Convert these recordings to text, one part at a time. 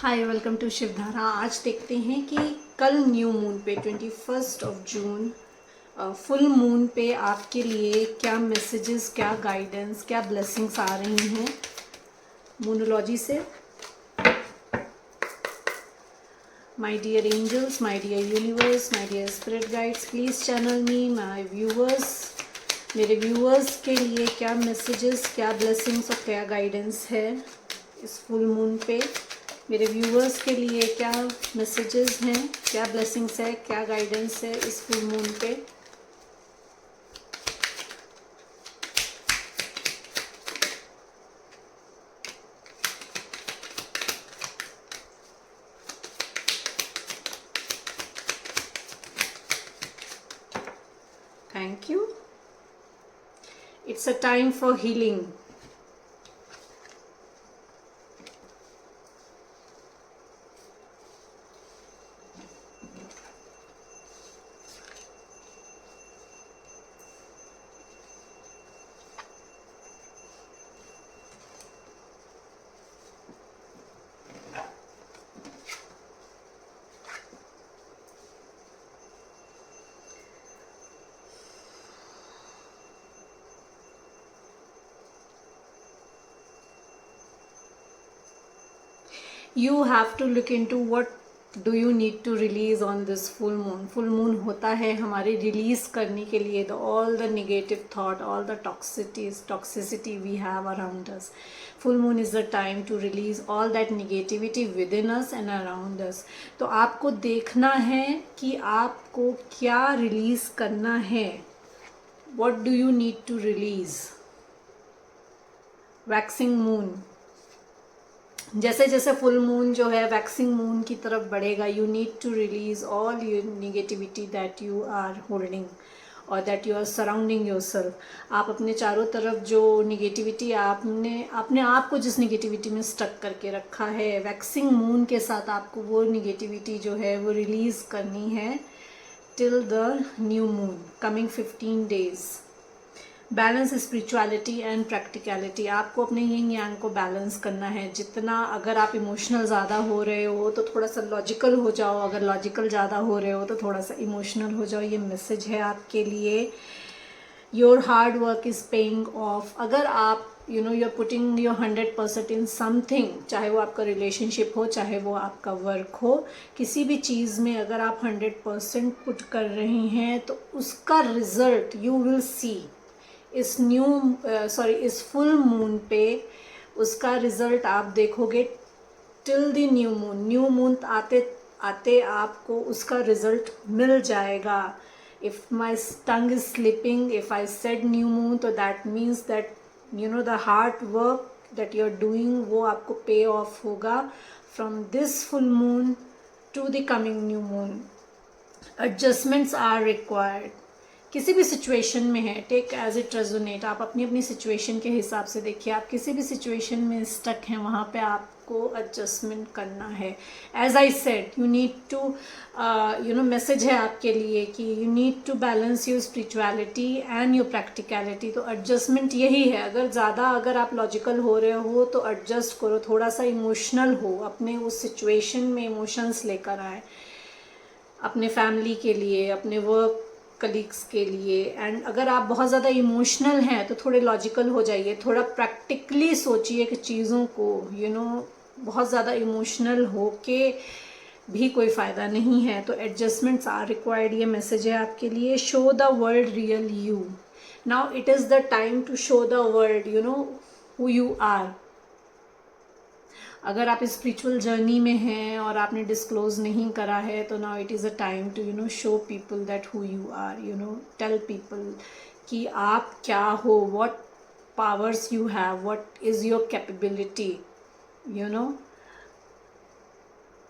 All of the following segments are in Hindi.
Hi, welcome to Shivdhara. आज देखते हैं कि कल न्यू मून पे 21 जून फुल मून पे आपके लिए क्या मैसेजेस, क्या गाइडेंस, क्या ब्लेसिंग्स आ रही हैं मूनोलॉजी से। My dear angels, my dear universe, my dear spirit guides, please channel me. My viewers, मेरे व्यूवर्स के लिए क्या मैसेजेस, क्या ब्लेसिंग्स और क्या गाइडेंस है इस फुल मून पे। मेरे व्यूवर्स के लिए क्या मैसेजेस हैं, क्या ब्लेसिंग्स है, क्या गाइडेंस है इस फुल मून पे। Thank you. It's a time for healing. You have to look into what do you need to release on this full moon. Full moon होता है हमारे release करने के लिए all the negative thought, all the toxicity we have around us. Full moon is the time to release all that negativity within us and around us. तो आपको देखना है कि आपको क्या release करना है. What do you need to release? Waxing moon. जैसे जैसे फुल मून जो है वैक्सिंग मून की तरफ बढ़ेगा, you need to release all your negativity that you are holding और that you are surrounding your self. आप अपने चारों तरफ जो निगेटिविटी आपने आप को जिस निगेटिविटी में स्टक करके रखा है, वैक्सिंग मून के साथ आपको वो निगेटिविटी जो है वो रिलीज़ करनी है till the new moon coming 15 days। Balance spirituality and practicality. आपको अपने यिंग यांग को बैलेंस करना है। जितना अगर आप इमोशनल ज़्यादा हो रहे हो तो थोड़ा सा लॉजिकल हो जाओ, अगर लॉजिकल ज़्यादा हो रहे हो तो थोड़ा सा इमोशनल हो जाओ। ये मैसेज है आपके लिए। Your hard work is paying off. अगर आप you are putting your 100% in something, चाहे वो आपका रिलेशनशिप हो, चाहे वो आपका वर्क हो, किसी भी चीज़ में अगर आप 100% पुट कर रहे हैं तो उसका रिजल्ट यू विल सी इस इस फुल मून पे। उसका रिजल्ट आप देखोगे टिल द न्यू मून आते आते आपको उसका रिजल्ट मिल जाएगा। If my tongue is slipping, if I said new moon, तो that means that the hard work that you are doing वो आपको पे ऑफ होगा from this full moon to the coming new moon. Adjustments are required. किसी भी सिचुएशन में है, टेक एज इट रेजोनेट। आप अपनी अपनी सिचुएशन के हिसाब से देखिए। आप किसी भी सिचुएशन में स्टक हैं, वहाँ पे आपको एडजस्टमेंट करना है। As I said, you need to message है आपके लिए कि you need to balance your spirituality and your practicality. तो एडजस्टमेंट यही है। अगर आप लॉजिकल हो रहे हो तो एडजस्ट करो, थोड़ा सा इमोशनल हो, अपने उस सिचुएशन में इमोशंस लेकर आए, अपने फैमिली के लिए, अपने वर्क कलीग्स के लिए। एंड अगर आप बहुत ज़्यादा इमोशनल हैं तो थोड़े लॉजिकल हो जाइए, थोड़ा प्रैक्टिकली सोचिए कि चीज़ों को बहुत ज़्यादा इमोशनल हो के भी कोई फ़ायदा नहीं है। तो एडजस्टमेंट्स आर रिक्वायर्ड। ये मैसेज है आपके लिए। Show the world real you. Now it is the time to show the world who you are. अगर आप स्पिरिचुअल जर्नी में हैं और आपने डिस्क्लोज नहीं करा है तो now it is a time to show people that who you are. Tell people कि आप क्या हो, what powers you have, what is your capability.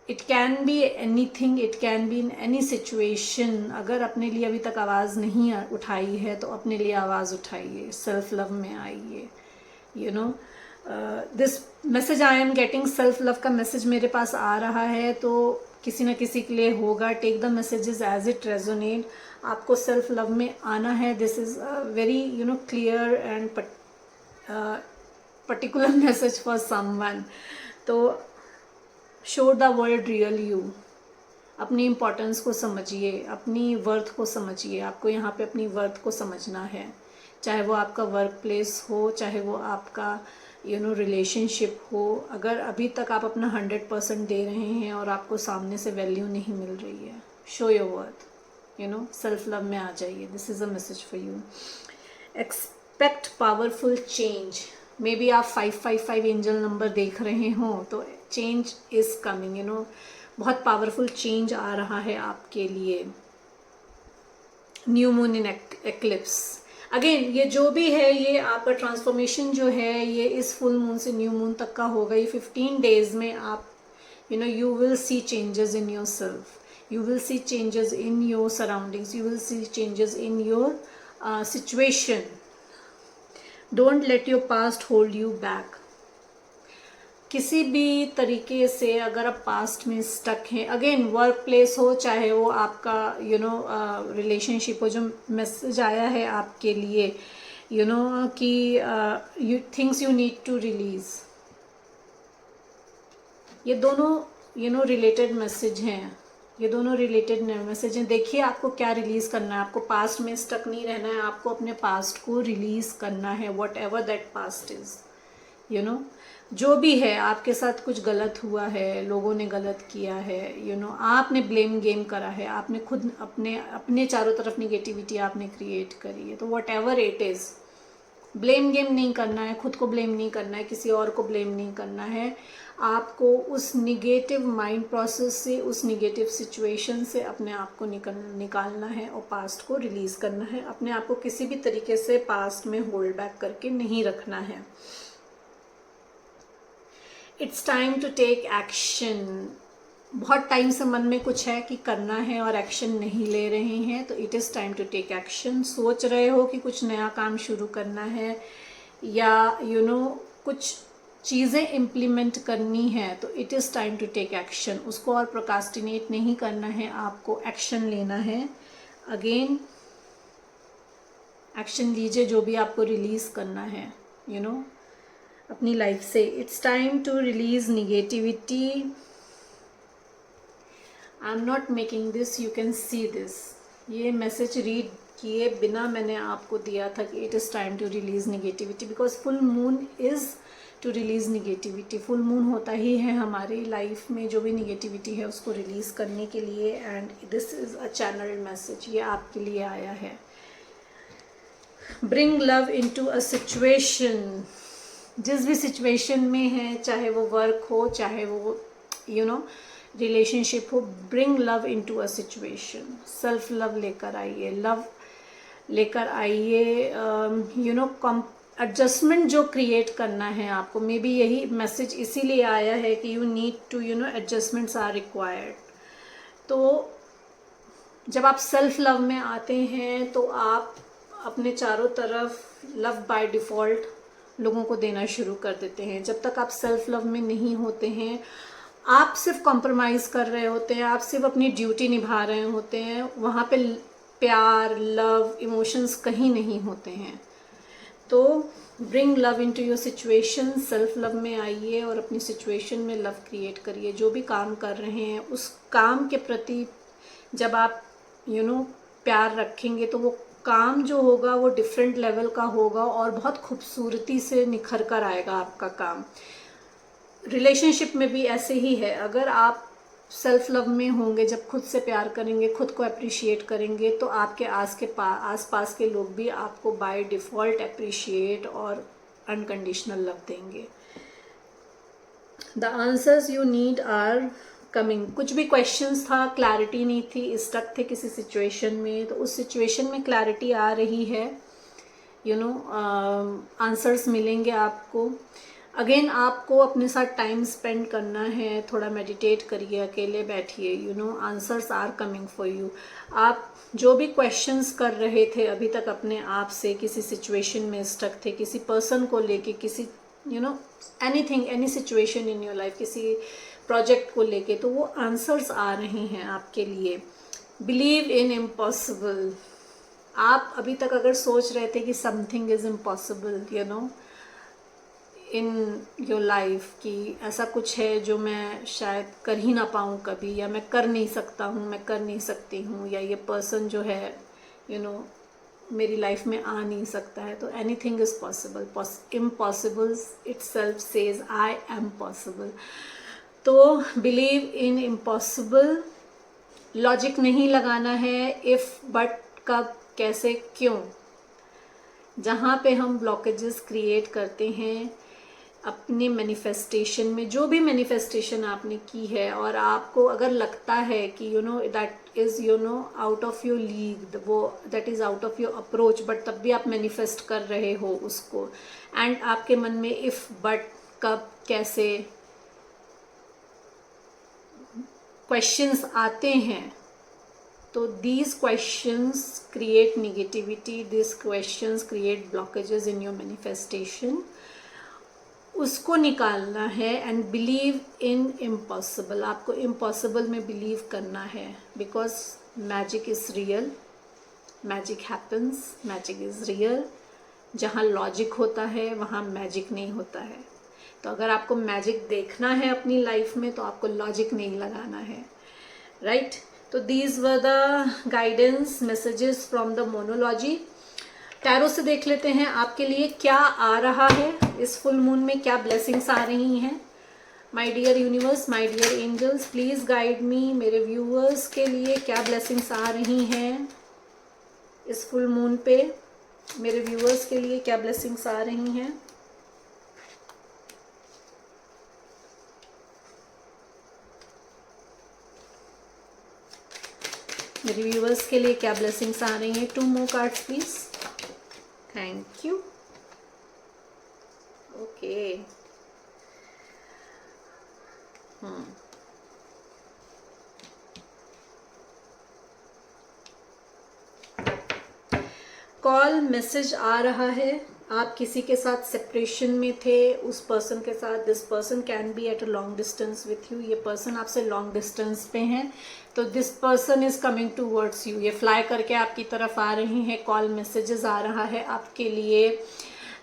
It can be anything, it can be in any situation. अगर अपने लिए अभी तक आवाज़ नहीं उठाई है तो अपने लिए आवाज़ उठाइए, सेल्फ लव में आइए। This message I am getting, self love का मैसेज मेरे पास आ रहा है तो किसी न किसी के लिए होगा। Take the messages as it resonate. आपको सेल्फ लव में आना है। This is very clear and particular message for someone. तो show the world real you. अपनी इम्पोर्टेंस को समझिए, अपनी वर्थ को समझिए। आपको यहाँ पे अपनी वर्थ को समझना है, चाहे वो आपका वर्क प्लेस हो, चाहे वो आपका रिलेशनशिप हो। अगर अभी तक आप अपना 100% दे रहे हैं और आपको सामने से वैल्यू नहीं मिल रही है, show your worth, self love में आ जाइए। This is a message for you. Expect powerful change. May be आप 555 एंजल नंबर देख रहे हों, तो चेंज इज़ कमिंग, बहुत पावरफुल चेंज आ रहा है आपके लिए। New moon in eclipse. Again ये जो भी है, ये आपका ट्रांसफॉर्मेशन जो है, ये इस फुल मून से न्यू मून तक का होगा। ये 15 डेज में आप you will see changes in yourself, you will see changes in your surroundings, you will see changes in your situation. Don't let your past hold you back. किसी भी तरीके से अगर आप पास्ट में स्टक हैं, अगेन वर्क प्लेस हो, चाहे वो आपका रिलेशनशिप हो, जो मैसेज आया है आपके लिए कि you things you need to release, ये दोनों रिलेटेड मैसेज हैं, ये दोनों रिलेटेड मैसेज हैं। देखिए आपको क्या रिलीज़ करना है। आपको पास्ट में स्टक नहीं रहना है, आपको अपने पास्ट को रिलीज़ करना है, what ever that past is. जो भी है, आपके साथ कुछ गलत हुआ है, लोगों ने गलत किया है, आपने ब्लेम गेम करा है, आपने खुद अपने चारों तरफ निगेटिविटी आपने क्रिएट करी है। तो what ever it is, blame game नहीं करना है, खुद को ब्लेम नहीं करना है, किसी और को ब्लेम नहीं करना है। आपको उस निगेटिव माइंड प्रोसेस से, उस निगेटिव सिचुएशन से अपने आप को निकालना है और पास्ट को रिलीज़ करना है। अपने आप को किसी भी तरीके से पास्ट में होल्ड बैक करके नहीं रखना है। It's time to take action. बहुत टाइम से मन में कुछ है कि करना है और एक्शन नहीं ले रहे हैं, तो it is time to take action. सोच रहे हो कि कुछ नया काम शुरू करना है या कुछ चीज़ें इम्प्लीमेंट करनी है, तो it is time to take action. उसको और प्रोकास्टिनेट नहीं करना है, आपको एक्शन लेना है। अगेन एक्शन लीजिए, जो भी आपको रिलीज़ करना है अपनी लाइफ से। It's time to release negativity. I am not making this, you can see this. ये मैसेज रीड किए बिना मैंने आपको दिया था कि it is time to release negativity, because full moon is to release negativity. Full moon होता ही है हमारी लाइफ में जो भी निगेटिविटी है उसको रिलीज़ करने के लिए, and this is a channelled message, ये आपके लिए आया है। Bring love into a situation. जिस भी सिचुएशन में है, चाहे वो वर्क हो, चाहे वो रिलेशनशिप हो, bring love into a situation. Self love लेकर आइए, लव लेकर आइए। एडजस्टमेंट जो क्रिएट करना है आपको, मे बी यही मैसेज इसीलिए आया है कि you need to adjustments are required. तो जब आप सेल्फ लव में आते हैं तो आप अपने चारों तरफ लव बाय डिफ़ॉल्ट लोगों को देना शुरू कर देते हैं। जब तक आप सेल्फ लव में नहीं होते हैं, आप सिर्फ कॉम्प्रोमाइज़ कर रहे होते हैं, आप सिर्फ अपनी ड्यूटी निभा रहे होते हैं, वहाँ पे प्यार, लव, इमोशंस कहीं नहीं होते हैं। तो bring love into your situation, self love में आइए और अपनी सिचुएशन में लव क्रिएट करिए। जो भी काम कर रहे हैं उस काम के प्रति जब आप प्यार रखेंगे तो वो काम जो होगा वो डिफरेंट लेवल का होगा और बहुत खूबसूरती से निखर कर आएगा आपका काम। रिलेशनशिप में भी ऐसे ही है। अगर आप सेल्फ लव में होंगे, जब खुद से प्यार करेंगे, खुद को अप्रिशिएट करेंगे, तो आपके आस पास के लोग भी आपको बाय डिफ़ॉल्ट अप्रिशिएट और अनकंडीशनल लव देंगे। The answers you need are coming. कुछ भी क्वेश्चंस था, क्लैरिटी नहीं थी, स्टक थे किसी सिचुएशन में, तो उस सिचुएशन में क्लैरिटी आ रही है। आंसर्स मिलेंगे आपको। अगेन आपको अपने साथ टाइम स्पेंड करना है, थोड़ा मेडिटेट करिए, अकेले बैठिए, answers are coming for you. आप जो भी क्वेश्चंस कर रहे थे अभी तक अपने आप से, किसी सिचुएशन में स्टक थे, किसी पर्सन को लेके, किसी anything, any situation in your life, किसी प्रोजेक्ट को लेके, तो वो आंसर्स आ रहे हैं आपके लिए। Believe in impossible. आप अभी तक अगर सोच रहे थे कि something is impossible, in your life कि ऐसा कुछ है जो मैं शायद कर ही ना पाऊँ कभी, या मैं कर नहीं सकता हूँ, मैं कर नहीं सकती हूँ, या ये पर्सन जो है मेरी लाइफ में आ नहीं सकता है, तो anything is possible. Impossible itself says I am possible. तो बिलीव इन इम्पॉसिबल. लॉजिक नहीं लगाना है इफ़, बट, कब, कैसे, क्यों. जहाँ पे हम ब्लॉकेजेस क्रिएट करते हैं अपने मैनिफेस्टेशन में, जो भी मैनिफेस्टेशन आपने की है, और आपको अगर लगता है कि that is out of your league, वो that is out of your approach, but तब भी आप मैनिफेस्ट कर रहे हो उसको, एंड आपके मन में इफ़, बट, कब, कैसे क्वेश्चंस आते हैं, तो these questions create negativity, these questions create blockages in your manifestation. उसको निकालना है एंड बिलीव इन इम्पॉसिबल. आपको इम्पॉसिबल में बिलीव करना है, because magic is real, magic happens, magic is real. जहाँ लॉजिक होता है वहाँ मैजिक नहीं होता है. तो अगर आपको मैजिक देखना है अपनी लाइफ में तो आपको लॉजिक नहीं लगाना है, राइट? तो these were the guidance messages from the monology. Tarot से देख लेते हैं आपके लिए क्या आ रहा है इस फुल मून में, क्या ब्लेसिंग्स आ रही हैं. My dear universe, my dear angels, please guide me. मेरे व्यूअर्स के लिए क्या ब्लेसिंग्स आ रही हैं इस फुल मून पे. मेरे व्यूअर्स के लिए क्या ब्लेसिंग्स आ रही हैं. मेरे व्यूअर्स के लिए क्या ब्लेसिंग्स आ रही हैं. 2 more cards please. Thank you. Okay. Call message आ रहा है. आप किसी के साथ सेपरेशन में थे, उस पर्सन के साथ. This person can B at a long distance with you. ये पर्सन आपसे लॉन्ग डिस्टेंस पे हैं, तो this person is coming towards you. ये फ्लाई करके आपकी तरफ आ रहे हैं. कॉल मैसेजेस आ रहा है आपके लिए.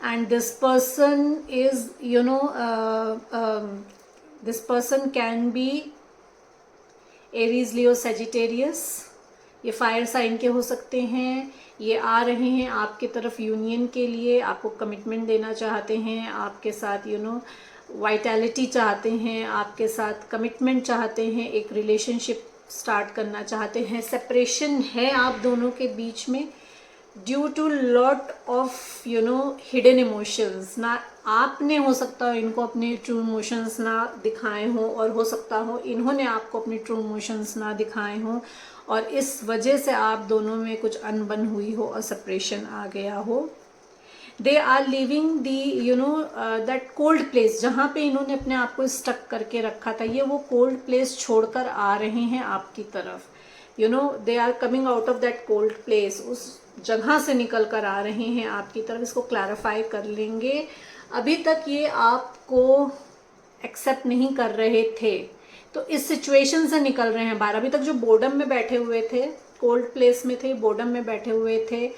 And this person is this person can B Aries, Leo, Sagittarius. ये फायर साइन के हो सकते हैं. ये आ रहे हैं आपके तरफ यूनियन के लिए. आपको कमिटमेंट देना चाहते हैं, आपके साथ वाइटैलिटी चाहते हैं, आपके साथ कमिटमेंट चाहते हैं, एक रिलेशनशिप स्टार्ट करना चाहते हैं. सेपरेशन है आप दोनों के बीच में due to lot of hidden emotions. ना आपने हो सकता हो इनको अपने ट्रू इमोशंस ना दिखाए हों, और हो सकता हो इन्होंने आपको अपने ट्रू इमोशंस ना दिखाए हों, और इस वजह से आप दोनों में कुछ अनबन हुई हो और सेपरेशन आ गया हो. They are living the that cold place. जहाँ पे इन्होंने अपने आप को स्टक करके रखा था, ये वो कोल्ड प्लेस छोड़कर आ रहे हैं आपकी तरफ. They are coming out of that cold place. उस जगह से निकल कर आ रहे हैं आपकी तरफ. इसको क्लैरिफाई कर लेंगे. अभी तक ये आपको एक्सेप्ट नहीं कर रहे थे, तो इस सिचुएशन से निकल रहे हैं बाहर. अभी तक जो बोर्डम में बैठे हुए थे, कोल्ड प्लेस में थे, बोर्डम में बैठे हुए थे,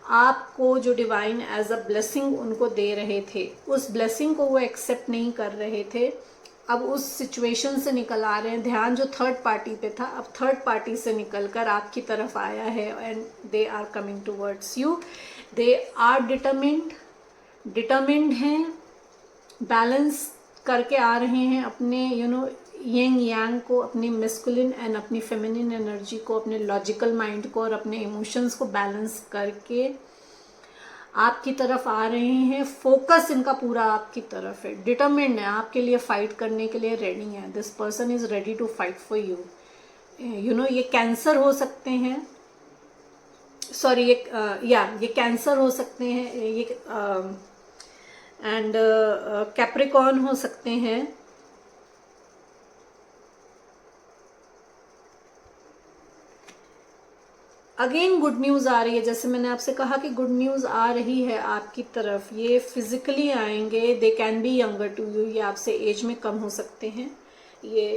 आपको जो डिवाइन एज अ ब्लेसिंग उनको दे रहे थे, उस ब्लेसिंग को वो एक्सेप्ट नहीं कर रहे थे. अब उस सिचुएशन से निकल आ रहे हैं. ध्यान जो थर्ड पार्टी पे था, अब थर्ड पार्टी से निकल कर आपकी तरफ आया है. And they are coming towards you. They are determined हैं. बैलेंस करके आ रहे हैं अपने यंग यांग को, अपनी मेस्कुलिन एंड अपनी फेमिनिन एनर्जी को, अपने लॉजिकल माइंड को और अपने इमोशंस को बैलेंस करके आपकी तरफ आ रहे हैं. फोकस इनका पूरा आपकी तरफ है. डिटरमिन्ड है, आपके लिए फाइट करने के लिए रेडी है. This person is ready to fight for you. ये कैंसर हो सकते हैं, सॉरी ये कैंसर हो सकते हैं, ये एंड कैप्रिकॉर्न हो सकते हैं. अगेन गुड न्यूज़ आ रही है. जैसे मैंने आपसे कहा कि गुड न्यूज़ आ रही है आपकी तरफ. ये फिजिकली आएंगे. They can be younger to you. ये आपसे एज में कम हो सकते हैं. ये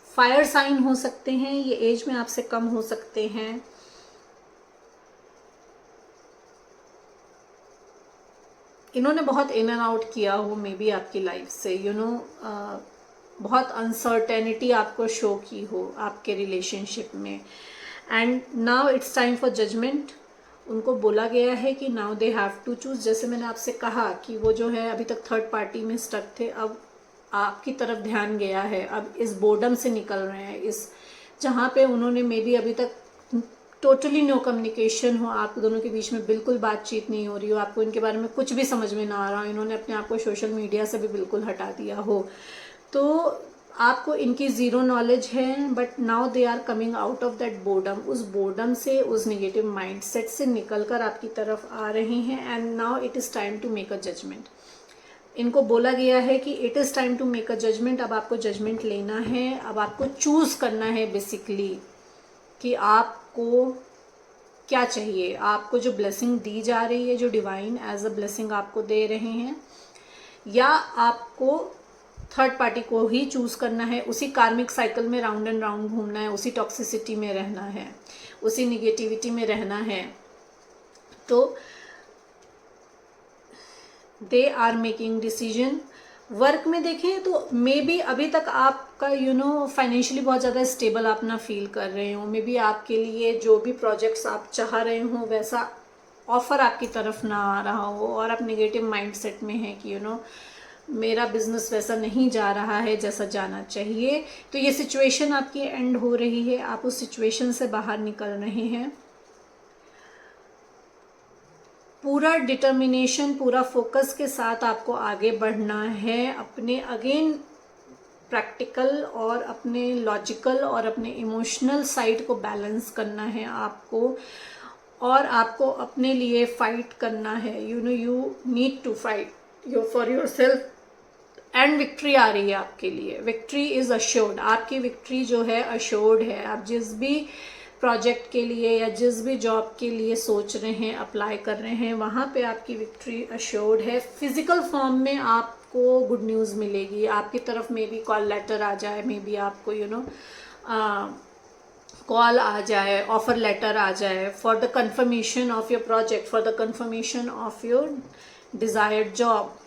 फायर साइन हो सकते हैं. ये एज में आपसे कम हो सकते हैं. इन्होंने बहुत इन एंड आउट किया हो मे बी आपकी लाइफ से, बहुत अनसर्टेनिटी आपको शो की हो आपके रिलेशनशिप में, and now it's time for judgement. उनको बोला गया है कि now they have to choose. जैसे मैंने आपसे कहा कि वो जो है अभी तक थर्ड पार्टी में स्टक थे, अब आपकी तरफ ध्यान गया है, अब इस बोर्डम से निकल रहे हैं, इस जहाँ पे उन्होंने मे बी अभी तक टोटली नो कम्युनिकेशन हो, आप दोनों के बीच में बिल्कुल बातचीत नहीं हो रही हो, आपको इनके बारे में कुछ भी समझ में ना आ रहा हो, इन्होंने अपने आप को सोशल मीडिया से भी बिल्कुल हटा दिया हो, तो आपको इनकी ज़ीरो नॉलेज है, but now they are coming out of that boredom. उस बोर्डम से, उस निगेटिव माइंडसेट से निकलकर आपकी तरफ आ रहे हैं, and now it is time to make a judgement. इनको बोला गया है कि it is time to make a judgement. अब आपको जजमेंट लेना है, अब आपको चूज़ करना है बेसिकली कि आपको क्या चाहिए। आपको जो ब्लेसिंग दी जा रही है, जो डिवाइन एज अ ब्लेसिंग आपको दे रहे हैं, या आपको थर्ड पार्टी को ही चूज करना है, उसी कार्मिक साइकिल में राउंड एंड राउंड घूमना है, उसी टॉक्सिसिटी में रहना है, उसी निगेटिविटी में रहना है। तो they are making decision. Work में देखें तो मे बी अभी तक आपका फाइनेंशियली बहुत ज़्यादा स्टेबल आप ना फील कर रहे हो, मे बी आपके लिए जो भी प्रोजेक्ट्स आप चाह रहे हो वैसा ऑफर आपकी तरफ ना आ रहा हो, और आप नेगेटिव माइंडसेट में हैं कि मेरा बिजनेस वैसा नहीं जा रहा है जैसा जाना चाहिए। तो ये सिचुएशन आपकी एंड हो रही है, आप उस सिचुएशन से बाहर निकल रहे हैं। पूरा डिटर्मिनेशन, पूरा फोकस के साथ आपको आगे बढ़ना है, अपने अगेन प्रैक्टिकल और अपने लॉजिकल और अपने इमोशनल साइड को बैलेंस करना है आपको, और आपको अपने लिए फाइट करना है। You need to fight for your self, and victory आ रही है आपके लिए। विक्ट्री इज अश्योर्ड, आपकी विक्ट्री जो है अश्योर्ड है। आप जिस भी प्रोजेक्ट के लिए या जिस भी जॉब के लिए सोच रहे हैं, अप्लाई कर रहे हैं, वहाँ पे आपकी विक्ट्री अश्योर्ड है। फिजिकल फॉर्म में आपको गुड न्यूज़ मिलेगी, आपकी तरफ मे बी कॉल लेटर आ जाए, मे बी आपको कॉल आ जाए, ऑफर लेटर आ जाए for the confirmation of your project, for the confirmation of your desired job.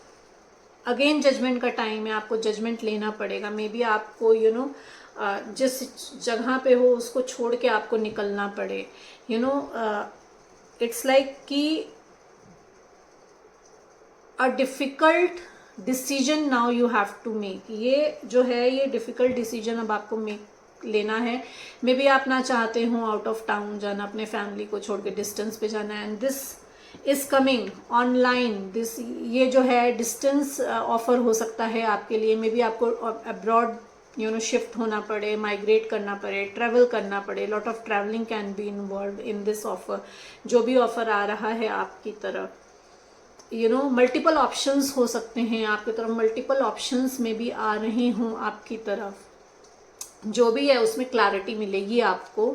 Again judgement का टाइम है, आपको जजमेंट लेना पड़ेगा। मे बी आपको जिस जगह पे हो उसको छोड़ के आपको निकलना पड़े। इट्स लाइक कि a difficult decision now you have to make. ये जो है, ये डिफ़िकल्ट डिसीजन अब आपको लेना है। मे बी आप ना चाहते हो आउट ऑफ टाउन जाना, अपने फैमिली को छोड़ के डिस्टेंस पे जाना, and this is coming online. This, ये जो है डिस्टेंस ऑफर हो सकता है आपके लिए। मे बी आपको अब्रॉड शिफ्ट होना पड़े, माइग्रेट करना पड़े, ट्रैवल करना पड़े। Lot of travelling can be involve in this offer. जो भी ऑफर आ रहा है आपकी तरफ, मल्टीपल ऑप्शंस हो सकते हैं आपकी तरफ, मल्टीपल ऑप्शंस में भी आ रहे हों आपकी तरफ। जो भी है उसमें क्लैरिटी मिलेगी आपको।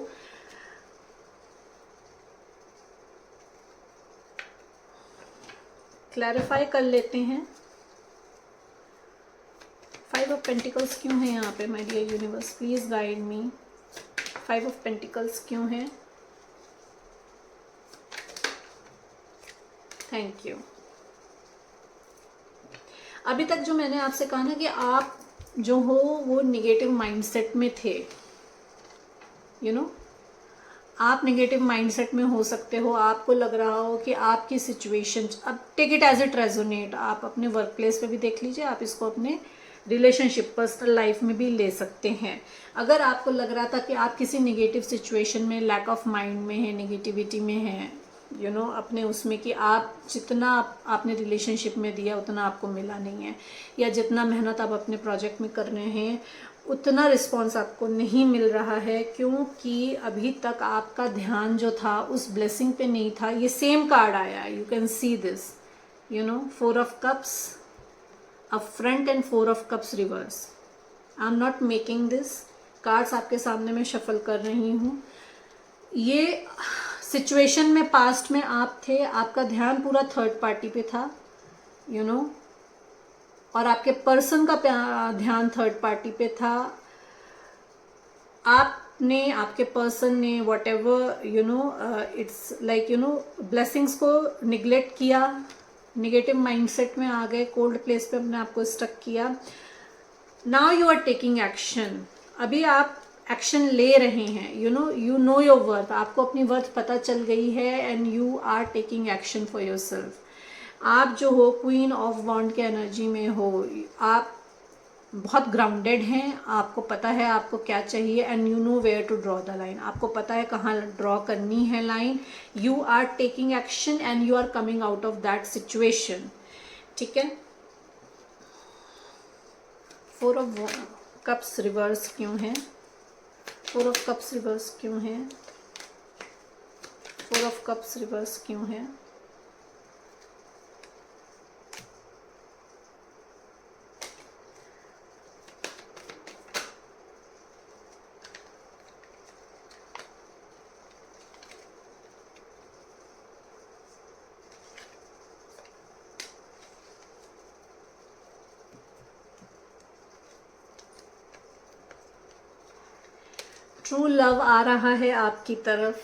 क्लैरिफाई कर लेते हैं। 5 ऑफ पेंटिकल्स क्यों है यहाँ पे my dear universe, please guide me. 5 of pentacles क्यों है? Thank you. अभी तक जो मैंने आपसे कहा ना कि आप जो हो वो निगेटिव माइंडसेट में थे, आप नेगेटिव माइंडसेट में हो सकते हो। आपको लग रहा हो कि आपकी सिचुएशन, अब take it as it resonate. आप अपने वर्क प्लेस पे भी देख लीजिए, आप इसको अपने रिलेशनशिप, पर्सनल लाइफ में भी ले सकते हैं। अगर आपको लग रहा था कि आप किसी नेगेटिव सिचुएशन में, लैक ऑफ माइंड में है, नेगेटिविटी में है, अपने उसमें कि आप जितना आपने रिलेशनशिप में दिया उतना आपको मिला नहीं है, या जितना मेहनत आप अपने प्रोजेक्ट में कर रहे हैं उतना रिस्पॉन्स आपको नहीं मिल रहा है, क्योंकि अभी तक आपका ध्यान जो था उस ब्लेसिंग पे नहीं था। ये सेम कार्ड आया, you can see this, 4 of cups up front end 4 of cups reverse. I am not making this cards, आपके सामने मैं शफल कर रही हूँ। ये सिचुएशन में पास्ट में आप थे, आपका ध्यान पूरा थर्ड पार्टी पे था, और आपके पर्सन का ध्यान थर्ड पार्टी पे था। आपने, आपके पर्सन ने what ever its like blessings को निगलेक्ट किया, नेगेटिव माइंडसेट में आ गए, कोल्ड प्लेस पे अपने आप को स्टक किया। Now you are taking action, अभी आप एक्शन ले रहे हैं, यू नो योर वर्थ, आपको अपनी वर्थ पता चल गई है and you are taking action for your self. आप जो हो क्वीन ऑफ वॉन्ड के एनर्जी में हो, आप बहुत ग्राउंडेड हैं, आपको पता है आपको क्या चाहिए and you know where to draw the line, आपको पता है कहाँ ड्रॉ करनी है line. You are taking action and you are coming out of that situation, ठीक है। 4 ऑफ कप्स रिवर्स क्यों है? 4 ऑफ कप्स रिवर्स क्यों है? 4 ऑफ कप्स रिवर्स क्यों है? ट्रू लव आ रहा है आपकी तरफ।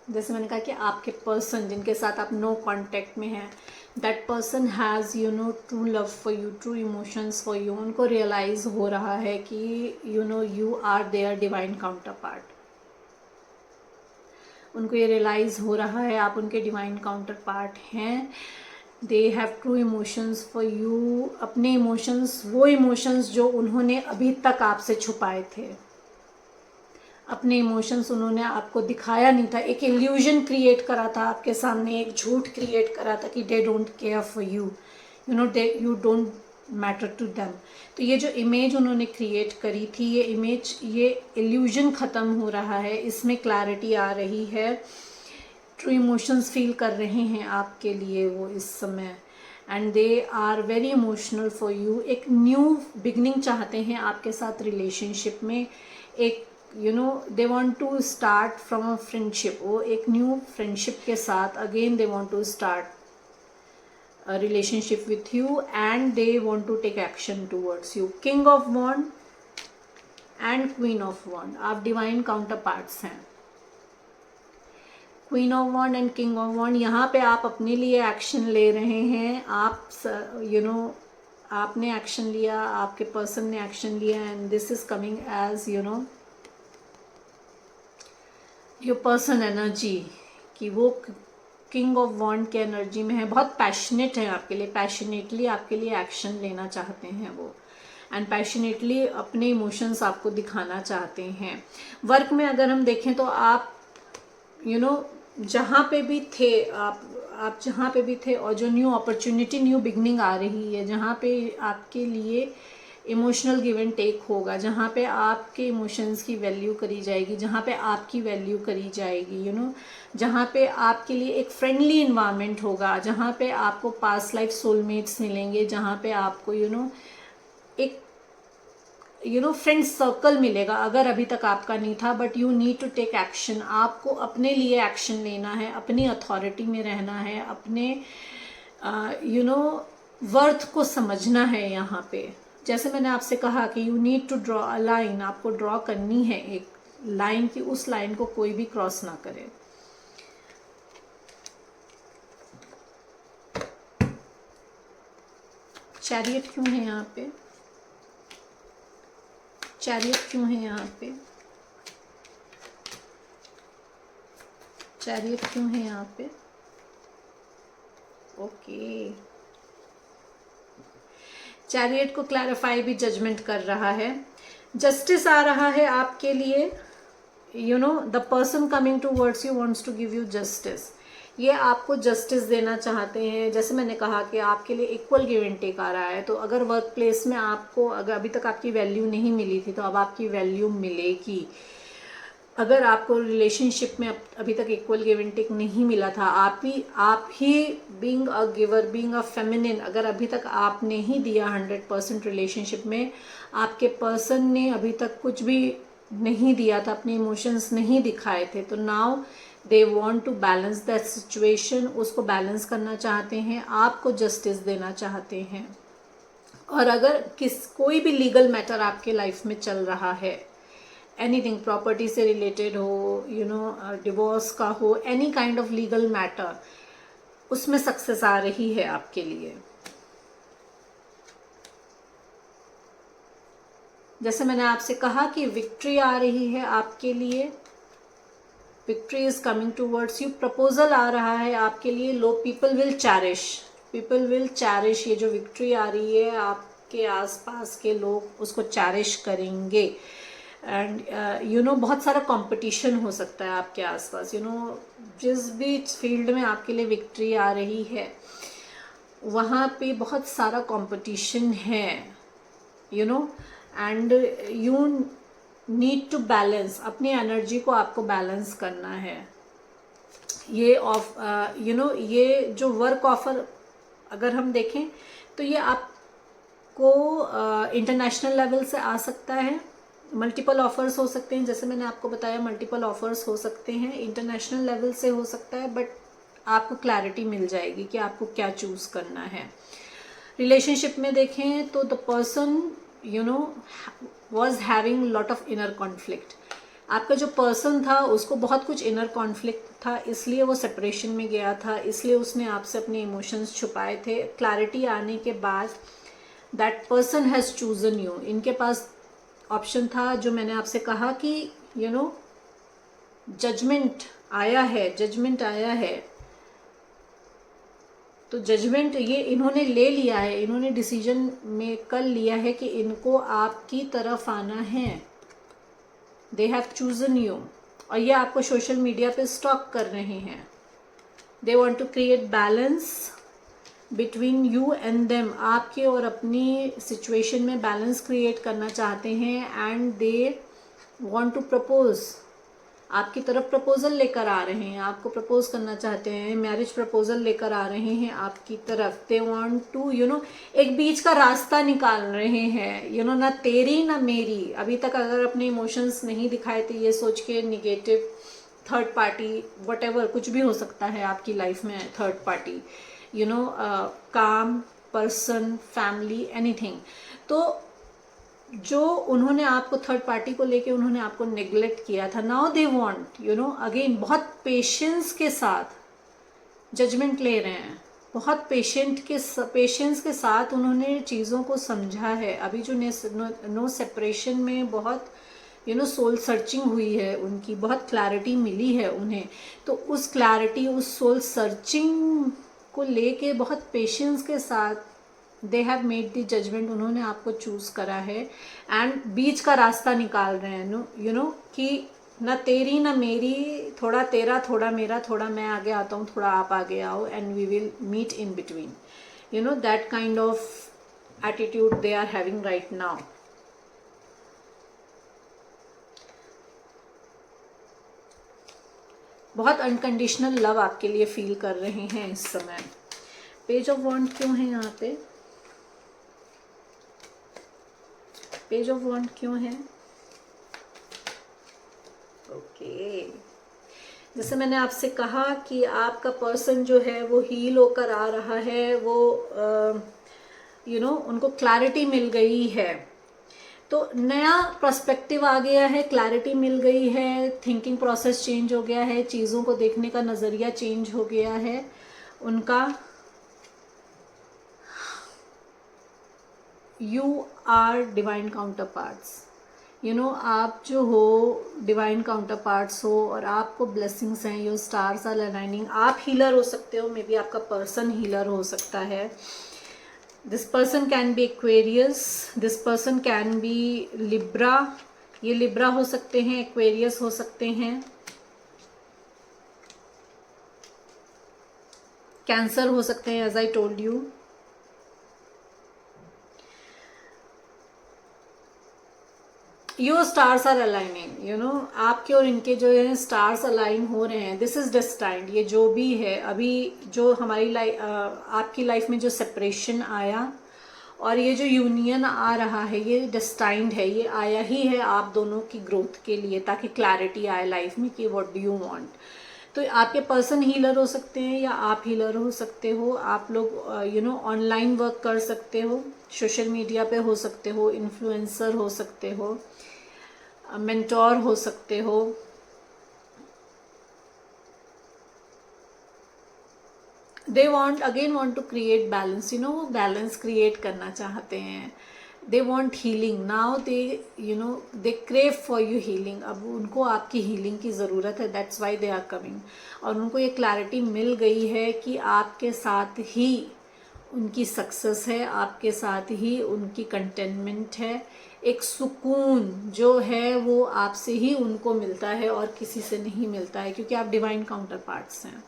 जैसे मैंने कहा कि आपके पर्सन जिनके साथ आप नो कांटेक्ट में हैं, that person has true love for you, true emotions for you. उनको रियलाइज़ हो रहा है कि you are their divine counter part. उनको ये रियलाइज़ हो रहा है आप उनके डिवाइन काउंटर पार्ट हैं। They have true emotions for you. अपने इमोशंस, वो इमोशंस जो उन्होंने अभी तक आपसे छुपाए थे, अपने इमोशंस उन्होंने आपको दिखाया नहीं था, एक इल्यूजन क्रिएट करा था आपके सामने, एक झूठ क्रिएट करा था कि they don't care for you, you don't matter to them. तो ये जो इमेज उन्होंने क्रिएट करी थी, ये इमेज, ये इल्यूजन ख़त्म हो रहा है, इसमें क्लैरिटी आ रही है। ट्रू इमोशंस फील कर रहे हैं आपके लिए वो इस समय and they are very emotional for you. एक न्यू बिगनिंग चाहते हैं आपके साथ रिलेशनशिप में, एक they want to start from a friendship, वो एक न्यू फ्रेंडशिप के साथ again they want to start a relationship with you and they want to take action towards you। King of Wand and Queen of Wand, आप डिवाइन काउंटर पार्ट्स हैं। Queen of wand and king of wand, यहाँ पे आप अपने लिए एक्शन ले रहे हैं। आप आपने एक्शन लिया, आपके पर्सन ने एक्शन लिया and this is coming as your person energy, कि वो किंग ऑफ वॉन्ड के एनर्जी में है, बहुत पैशनेट है आपके लिए, पैशनेटली आपके लिए एक्शन लेना चाहते हैं वो एंड पैशनेटली अपने इमोशंस आपको दिखाना चाहते हैं। वर्क में अगर हम देखें तो आप जहाँ पे भी थे, आप जहाँ पे भी थे और जो न्यू अपॉर्चुनिटी, न्यू बिगनिंग आ रही है, जहाँ पे आपके लिए इमोशनल गिव एंड टेक होगा, जहाँ पे आपके इमोशंस की वैल्यू करी जाएगी, जहाँ पे आपकी वैल्यू करी जाएगी, जहाँ पे आपके लिए एक फ्रेंडली इन्वायरमेंट होगा, जहाँ पे आपको पास्ट लाइफ सोलमेट्स मिलेंगे, जहाँ पे आपको एक फ्रेंड सर्कल मिलेगा, अगर अभी तक आपका नहीं था। But you need to take action, आपको अपने लिए एक्शन लेना है, अपनी अथॉरिटी में रहना है, अपने वर्थ को समझना है। यहाँ पे जैसे मैंने आपसे कहा कि you need to draw a line, आपको ड्रॉ करनी है एक लाइन की, उस लाइन को कोई भी क्रॉस ना करे। चैरियट क्यों है यहाँ पे? चैरियट क्यों है यहाँ पे? चैरियट क्यों है यहाँ पे? ओके, चैरियट को क्लैरिफाई भी जजमेंट कर रहा है। जस्टिस आ रहा है आपके लिए, the person coming towards you wants to give you justice. ये आपको जस्टिस देना चाहते हैं। जैसे मैंने कहा कि आपके लिए इक्वल गिव एंड टेक आ रहा है, तो अगर वर्क प्लेस में आपको, अगर अभी तक आपकी वैल्यू नहीं मिली थी तो अब आपकी वैल्यू मिलेगी। अगर आपको रिलेशनशिप में अभी तक इक्वल गिव एंड टेक नहीं मिला था, आप ही being a giver, being a feminine, अगर अभी तक आपने ही दिया 100% रिलेशनशिप में, आपके पर्सन ने अभी तक कुछ भी नहीं दिया था, अपने इमोशंस नहीं दिखाए थे, तो now they want to balance that situation, उसको बैलेंस करना चाहते हैं, आपको जस्टिस देना चाहते हैं। और अगर कोई भी लीगल मैटर आपके लाइफ में चल रहा है, एनीथिंग, प्रॉपर्टी से रिलेटेड हो, डिवोर्स का हो, any kind of legal matter, उसमें सक्सेस आ रही है आपके लिए। जैसे मैंने आपसे कहा कि विक्ट्री आ रही है आपके लिए, victory is coming towards you, proposal आ रहा है आपके लिए, लो people will cherish, people will cherish, ये जो विक्ट्री आ रही है आपके आसपास के लोग उसको चैरिश करेंगे। एंड यू नो बहुत सारा कंपटीशन हो सकता है आपके आसपास, यू नो जिस भी फील्ड में आपके लिए विक्ट्री आ रही है वहाँ पे बहुत सारा कंपटीशन है, you know, and you need to balance, अपनी एनर्जी को आपको बैलेंस करना है। ये यू नो ये जो वर्क ऑफर अगर हम देखें तो ये आपको इंटरनेशनल लेवल से आ सकता है, मल्टीपल ऑफर्स हो सकते हैं, जैसे मैंने आपको बताया मल्टीपल ऑफर्स हो सकते हैं, इंटरनेशनल लेवल से हो सकता है, बट आपको क्लैरिटी मिल जाएगी कि आपको क्या चूज़ करना है। रिलेशनशिप में देखें तो the person you know was having lot of inner conflict, आपका जो पर्सन था उसको बहुत कुछ इनर कॉन्फ्लिक्ट था, इसलिए वो सेपरेशन में गया था, इसलिए उसने आपसे अपने इमोशंस छुपाए थे। क्लैरिटी आने के बाद that person has chosen you, इनके पास ऑप्शन था जो मैंने आपसे कहा कि यू नो जजमेंट आया है, जजमेंट आया है, तो जजमेंट ये इन्होंने ले लिया है, इन्होंने डिसीजन में कर लिया है कि इनको आपकी तरफ आना है, दे हैव चूजन यू, और ये आपको सोशल मीडिया पे स्टॉक कर रहे हैं। They want to create balance between you and them, आपके और अपनी सिचुएशन में बैलेंस क्रिएट करना चाहते हैं, and they want to propose, आपकी तरफ प्रपोजल लेकर आ रहे हैं, आपको प्रपोज करना चाहते हैं, मैरिज प्रपोजल लेकर आ रहे हैं आपकी तरफ। They want to you know एक बीच का रास्ता निकाल रहे हैं, यू नो ना तेरी ना मेरी। अभी तक अगर अपने इमोशंस नहीं दिखाए थे ये सोच के निगेटिव, थर्ड पार्टी, वट कुछ भी हो सकता है आपकी लाइफ में, थर्ड पार्टी, यू नो काम, पर्सन, फैमिली, एनीथिंग, तो जो उन्होंने आपको थर्ड पार्टी को लेके उन्होंने आपको नेग्लेक्ट किया था, now they want you know again, बहुत पेशेंस के साथ जजमेंट ले रहे हैं, बहुत पेशेंस के साथ उन्होंने चीज़ों को समझा है। अभी जो नो सेपरेशन में बहुत यू नो सोल सर्चिंग हुई है उनकी, बहुत क्लैरिटी मिली है उन्हें, तो उस क्लैरिटी, उस सोल सर्चिंग को लेके बहुत पेशेंस के साथ they have made the judgement, उन्होंने आपको चूज करा है, एंड बीच का रास्ता निकाल रहे हैं, नो यू नो कि ना तेरी ना मेरी, थोड़ा तेरा थोड़ा मेरा, थोड़ा मैं आगे आता हूँ थोड़ा आप आगे आओ, and we will meet in between, you know that kind of attitude they are having right now. बहुत अनकंडीशनल लव आपके लिए फील कर रहे हैं इस समय। पेज ऑफ वॉन्ड क्यों है यहाँ पे, पेज ऑफ वॉन्ड क्यों है? ओके, जैसे मैंने आपसे कहा कि आपका पर्सन जो है वो हील होकर आ रहा है, वो यू नो उनको क्लैरिटी मिल गई है, तो नया पर्सपेक्टिव आ गया है, क्लैरिटी मिल गई है, थिंकिंग प्रोसेस चेंज हो गया है, चीज़ों को देखने का नज़रिया चेंज हो गया है उनका। You are divine counter parts, you know आप जो हो डिवाइन काउंटर पार्ट्स हो, और आपको ब्लेसिंग्स हैं, योर स्टार्स आर अलाइनिंग। आप हीलर हो सकते हो, मे बी आपका पर्सन हीलर हो सकता है। This person can be Aquarius, this person can B Libra, ये लिब्रा हो सकते हैं, एक्वेरियस हो सकते हैं, कैंसर हो सकते हैं, as I told you. Your stars are aligning, you know आपके और इनके जो है स्टार्स अलाइन हो रहे हैं, दिस इज डेस्टाइंड। ये जो भी है अभी जो हमारी आपकी लाइफ में जो सेपरेशन आया और ये जो यूनियन आ रहा है, ये डेस्टाइंड है, ये आया ही है आप दोनों की ग्रोथ के लिए, ताकि क्लैरिटी आए लाइफ में कि व्हाट डू यू वांट। तो आपके पर्सन हीलर हो सकते हैं या आप हीलर हो सकते हो, आप लोग यू नो ऑनलाइन वर्क कर सकते हो, सोशल मीडिया पे हो सकते हो, इन्फ्लुएंसर हो सकते हो, मेंटोर हो सकते हो, they want to create balance, वो बैलेंस क्रिएट करना चाहते हैं. They want healing now, they crave for you healing. अब उनको आपकी हीलिंग की ज़रूरत है, that's why they are coming. और उनको ये क्लैरिटी मिल गई है कि आपके साथ ही उनकी सक्सेस है, आपके साथ ही उनकी कंटेनमेंट है. एक सुकून जो है वो आपसे ही उनको मिलता है और किसी से नहीं मिलता है, क्योंकि आप डिवाइन काउंटर पार्ट्स हैं.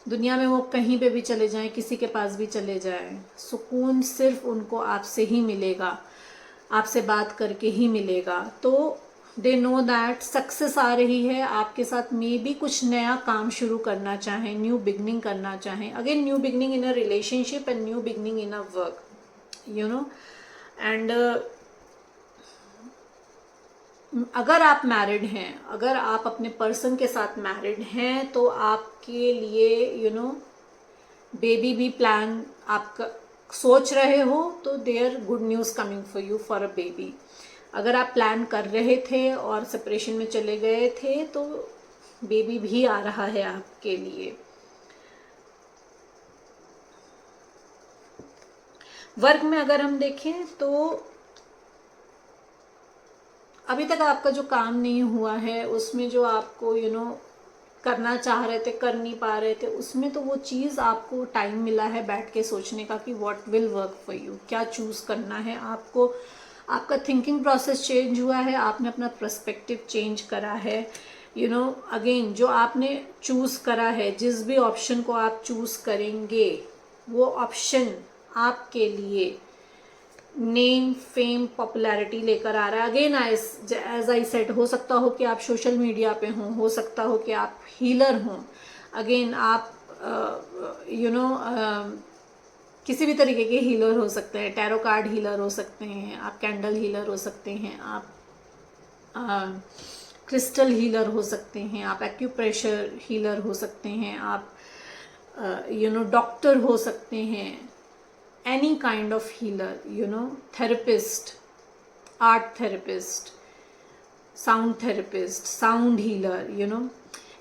दुनिया में वो कहीं पे भी चले जाएं, किसी के पास भी चले जाएं, सुकून सिर्फ उनको आपसे ही मिलेगा, आपसे बात करके ही मिलेगा. तो दे नो दैट सक्सेस आ रही है आपके साथ. मे भी कुछ नया काम शुरू करना चाहें, न्यू बिगनिंग करना चाहें. Again new beginning in a relationship and new beginning in a work, and अगर आप मैरिड हैं, अगर आप अपने पर्सन के साथ मैरिड हैं, तो आपके लिए बेबी भी प्लान आपका सोच रहे हो, तो there good news coming for you for a baby. अगर आप प्लान कर रहे थे और सेपरेशन में चले गए थे, तो बेबी भी आ रहा है आपके लिए. वर्क में अगर हम देखें तो अभी तक आपका जो काम नहीं हुआ है, उसमें जो आपको करना चाह रहे थे, कर नहीं पा रहे थे, उसमें तो वो चीज़ आपको टाइम मिला है बैठ के सोचने का कि what will work for you, क्या चूज़ करना है आपको. आपका थिंकिंग प्रोसेस चेंज हुआ है, आपने अपना पर्सपेक्टिव चेंज करा है. अगेन जो आपने चूज़ करा है, जिस भी ऑप्शन को आप चूज़ करेंगे, वो ऑप्शन आपके लिए नेम, फेम, पॉपुलैरिटी लेकर आ रहा है. अगेन एज आई सेड, हो सकता हो कि आप सोशल मीडिया पे हों, हो सकता हो कि आप हीलर हों. अगेन आप किसी भी तरीके के हीलर हो सकते हैं. टैरो कार्ड हीलर हो सकते हैं, आप कैंडल हीलर हो सकते हैं, आप क्रिस्टल हीलर हो सकते हैं, आप एक्यूप्रेशर हीलर हो सकते हैं, आप डॉक्टर हो सकते हैं, any kind of healer, therapist, art therapist, sound therapist, sound healer,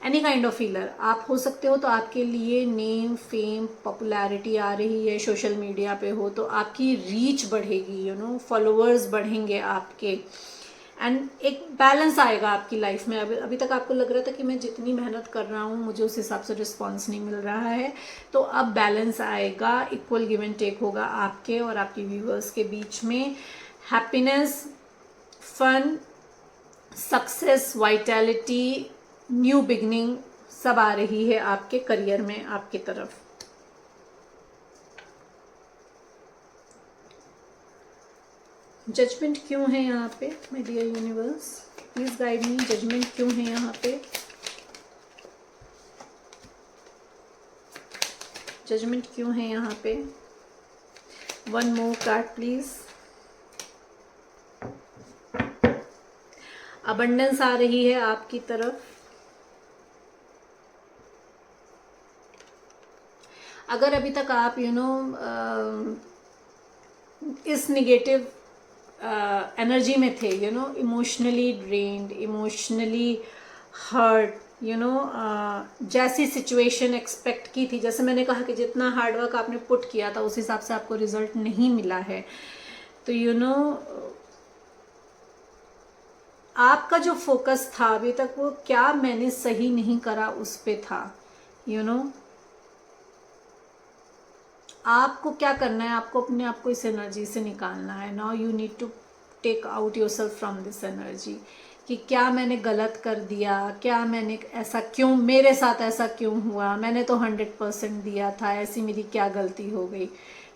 any kind of healer आप हो सकते हो. तो आपके लिए नेम, फेम, पॉपुलैरिटी आ रही है. सोशल मीडिया पे हो तो आपकी रीच बढ़ेगी, फॉलोअर्स बढ़ेंगे आपके, एंड एक बैलेंस आएगा आपकी लाइफ में. अभी तक आपको लग रहा था कि मैं जितनी मेहनत कर रहा हूँ मुझे उस हिसाब से रिस्पॉन्स नहीं मिल रहा है, तो अब बैलेंस आएगा, इक्वल गिव एंड टेक होगा आपके और आपके व्यूअर्स के बीच में. Happiness, fun, success, vitality, new beginning सब आ रही है आपके करियर में आपकी तरफ. जजमेंट क्यों है यहाँ पे my dear universe, please guide me. Judgement क्यों है यहाँ पे, जजमेंट क्यों है यहाँ पे. One more card please. Abundance आ रही है आपकी तरफ. अगर अभी तक आप इस निगेटिव एनर्जी में थे, इमोशनली ड्रेन्ड, इमोशनली हर्ट, जैसी सिचुएशन एक्सपेक्ट की थी, जैसे मैंने कहा कि जितना हार्डवर्क आपने पुट किया था उस हिसाब से आपको रिजल्ट नहीं मिला है, तो आपका जो फोकस था अभी तक, वो क्या मैंने सही नहीं करा उस पे था. आपको क्या करना है, आपको अपने आप को इस एनर्जी से निकालना है. Now you need to take out yourself from this energy, कि क्या मैंने गलत कर दिया, क्या मैंने ऐसा क्यों, मेरे साथ ऐसा क्यों हुआ, मैंने तो 100% दिया था, ऐसी मेरी क्या गलती हो गई.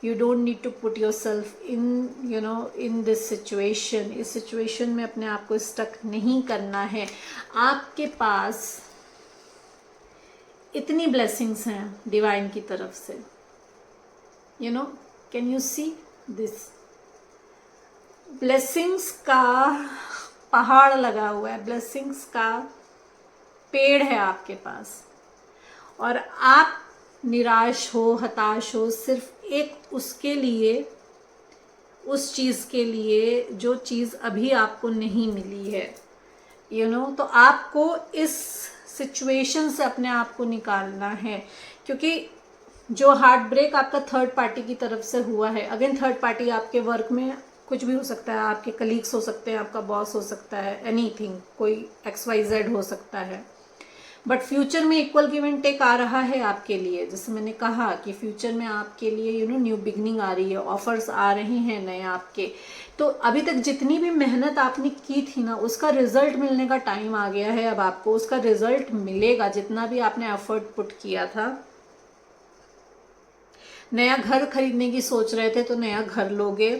You don't need to put your self in in this situation. इस सिचुएशन में अपने आप को स्टक नहीं करना है. आपके पास इतनी ब्लेसिंग्स हैं डिवाइन की तरफ से. Can you see this blessings का पहाड़ लगा हुआ है, ब्लेसिंग्स का पेड़ है आपके पास, और आप निराश हो, हताश हो, सिर्फ एक उसके लिए, उस चीज़ के लिए जो चीज़ अभी आपको नहीं मिली है. तो आपको इस सिचुएशन से अपने आप को निकालना है, क्योंकि जो हार्ट ब्रेक आपका थर्ड पार्टी की तरफ से हुआ है, अगेन थर्ड पार्टी आपके वर्क में कुछ भी हो सकता है, आपके कलीग्स हो सकते हैं, आपका बॉस हो सकता है, एनीथिंग, कोई XYZ हो सकता है, बट फ्यूचर में इक्वल गिव एंड टेक आ रहा है आपके लिए। जैसे मैंने कहा कि फ्यूचर में आपके लिए न्यू बिगनिंग आ रही है, ऑफर्स आ रहे हैं नए आपके। तो अभी तक जितनी भी मेहनत आपने की थी ना, उसका रिजल्ट मिलने का टाइम आ गया है। अब आपको उसका रिजल्ट मिलेगा, जितना भी आपने एफर्ट पुट किया था। नया घर खरीदने की सोच रहे थे तो नया घर लोगे।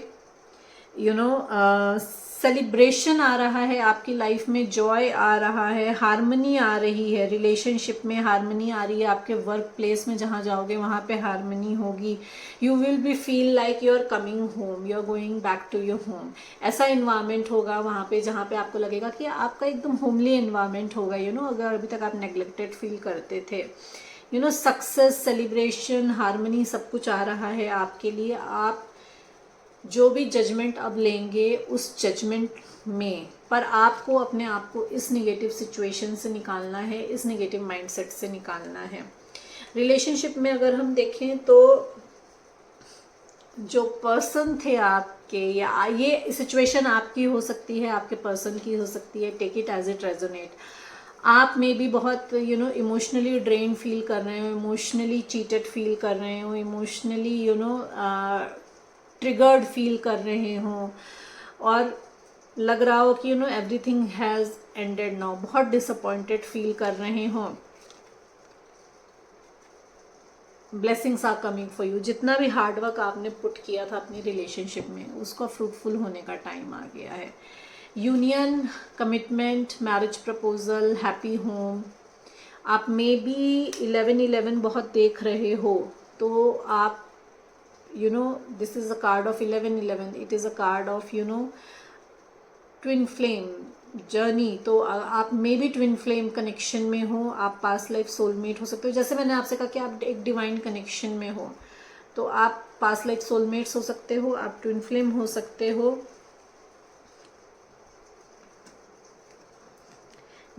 सेलिब्रेशन आ रहा है आपकी लाइफ में, जॉय आ रहा है, हारमनी आ रही है, रिलेशनशिप में हारमनी आ रही है, आपके वर्क प्लेस में जहाँ जाओगे वहाँ पे हारमनी होगी। You will be feel like you are coming home, you are going back to your home. ऐसा इन्वायरमेंट होगा वहाँ पे जहाँ पे आपको लगेगा कि आपका एकदम होमली इन्वायरमेंट होगा। अगर अभी तक आप नेग्लेक्टेड फील करते थे, सक्सेस, सेलिब्रेशन, हारमनी सब कुछ आ रहा है आपके लिए। आप जो भी जजमेंट अब लेंगे उस जजमेंट में पर आपको अपने आप को इस नेगेटिव सिचुएशन से निकालना है, इस नेगेटिव माइंडसेट से निकालना है। रिलेशनशिप में अगर हम देखें तो जो पर्सन थे आपके, या ये सिचुएशन आपकी हो सकती है, आपके पर्सन की हो सकती है, take it as it resonate. आप में भी बहुत इमोशनली ड्रेन फील कर रहे हो, इमोशनली चीटेड फील कर रहे हो, इमोशनली ट्रिगर्ड फील कर रहे हो, और लग रहा हो कि एवरीथिंग हैज़ एंडेड नाउ, बहुत डिसअपॉइंटेड फील कर रहे हो। Blessings are coming for you. जितना भी हार्डवर्क आपने पुट किया था अपनी रिलेशनशिप में, उसका फ्रूटफुल होने का टाइम आ गया है। Union, commitment, marriage proposal, happy home. आप मे बी 11-11 बहुत देख रहे हो, तो आप this is a card of 11-11, it is a card of twin flame journey. तो आप may be twin flame connection में हो, आप पास्ट लाइफ सोलमेट हो सकते हो। जैसे मैंने आपसे कहा कि आप एक डिवाइन कनेक्शन में हो, तो आप पास्ट लाइफ सोलमेट्स हो सकते हो, आप ट्विन फ्लेम हो सकते हो।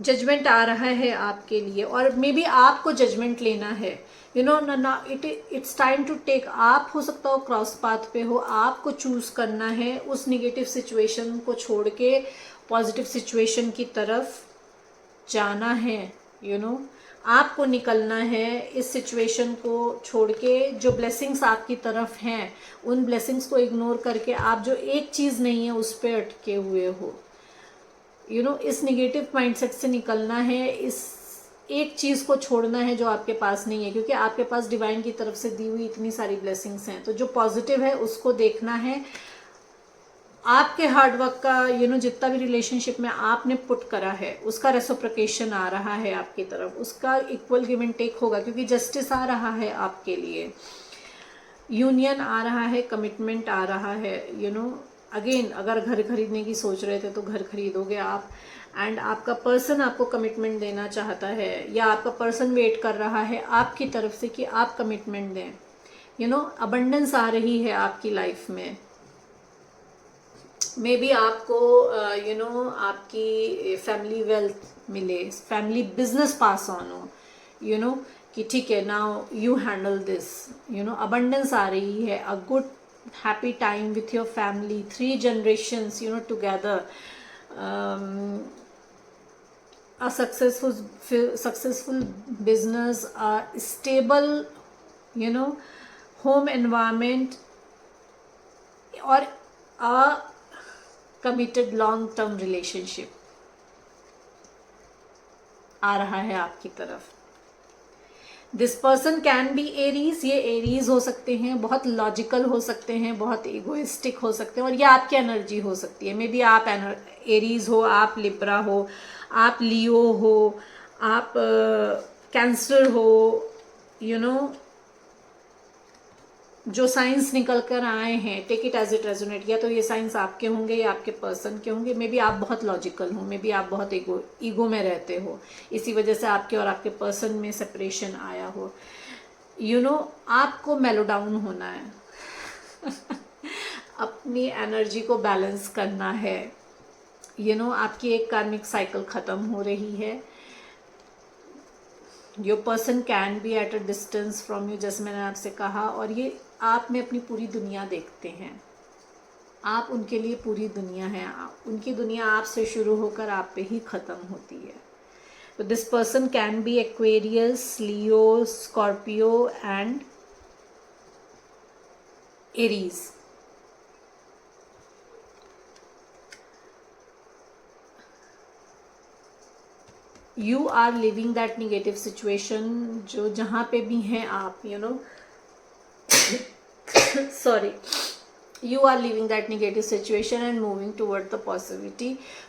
जजमेंट आ रहा है आपके लिए, और मे बी आपको जजमेंट लेना है। It's time to take. आप हो सकता हो क्रॉस पाथ पे हो, आपको चूज करना है उस निगेटिव सिचुएशन को छोड़ के पॉजिटिव सिचुएशन की तरफ जाना है। आपको निकलना है इस सिचुएशन को छोड़ के। जो ब्लेसिंग्स आपकी तरफ हैं, उन ब्लेसिंग्स को इग्नोर करके आप जो एक चीज़ नहीं है उस पर अटके हुए हो, इस नेगेटिव माइंडसेट से निकलना है, इस एक चीज़ को छोड़ना है जो आपके पास नहीं है, क्योंकि आपके पास डिवाइन की तरफ से दी हुई इतनी सारी ब्लेसिंग्स हैं। तो जो पॉजिटिव है उसको देखना है। आपके हार्डवर्क का जितना भी रिलेशनशिप में आपने पुट करा है, उसका रेसिप्रोकेशन आ रहा है आपकी तरफ, उसका इक्वल गिव एंड टेक होगा, क्योंकि जस्टिस आ रहा है आपके लिए, यूनियन आ रहा है, कमिटमेंट आ रहा है। अगेन अगर घर खरीदने की सोच रहे थे तो घर खरीदोगे आप, एंड आपका पर्सन आपको कमिटमेंट देना चाहता है, या आपका पर्सन वेट कर रहा है आपकी तरफ से कि आप कमिटमेंट दें। अबंडेंस आ रही है आपकी लाइफ में। मे बी आपको आपकी फैमिली वेल्थ मिले, फैमिली बिजनेस पास ऑन हो, कि ठीक है, now you handle this. Abundance आ रही है, a good happy time with your family, 3 generations together, a successful business, a stable home environment, or a committed long term relationship आ रहा है आपकी तरफ। This person can B Aries, ये एरीज हो सकते हैं, बहुत लॉजिकल हो सकते हैं, बहुत इगोइस्टिक हो सकते हैं, और ये आपकी एनर्जी हो सकती है। मे बी आप एरीज हो, आप लिब्रा हो, आप लियो हो, आप कैंसर हो, जो साइंस निकल कर आए हैं, take it as it resonate, या तो ये साइंस आपके होंगे या आपके पर्सन के होंगे। मे बी आप बहुत लॉजिकल हो, मे बी आप बहुत ईगो में रहते हो, इसी वजह से आपके और आपके पर्सन में सेपरेशन आया हो। आपको मेलो डाउन होना है अपनी एनर्जी को बैलेंस करना है। आपकी एक कार्मिक साइकिल ख़त्म हो रही है। Your person can B at a distance from you, जैसे मैंने आपसे कहा, और ये आप में अपनी पूरी दुनिया देखते हैं, आप उनके लिए पूरी दुनिया है, उनकी दुनिया आपसे शुरू होकर आप पे ही ख़त्म होती है. तो this person can be Aquarius, Leo, Scorpio and Aries. You are living that negative situation, जो जहाँ पे भी हैं आप, you know sorry, you are leaving that negative situation and moving toward the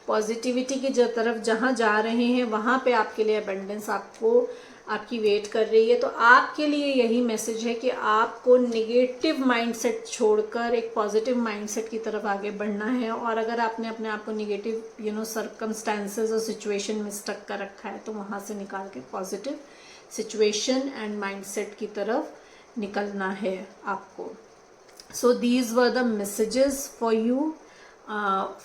positivity की तरफ जहाँ जा रहे हैं वहाँ पे आपके लिए abundance आपको आपकी वेट कर रही है. तो आपके लिए यही मैसेज है कि आपको नेगेटिव माइंडसेट छोड़कर एक पॉजिटिव माइंडसेट की तरफ आगे बढ़ना है. और अगर आपने अपने आप को नेगेटिव सर्कमस्टांसेस और सिचुएशन में स्टक कर रखा है तो वहाँ से निकाल के पॉजिटिव सिचुएशन एंड माइंडसेट की तरफ निकलना है आपको. So these were the messages for you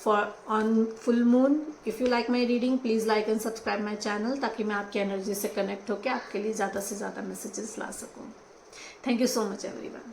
for on full moon. If you like my reading, please like and subscribe my channel ताकि मैं आपकी एनर्जी से कनेक्ट होकर आपके लिए ज़्यादा से ज़्यादा मैसेजेस ला सकूँ. Thank you so much everyone.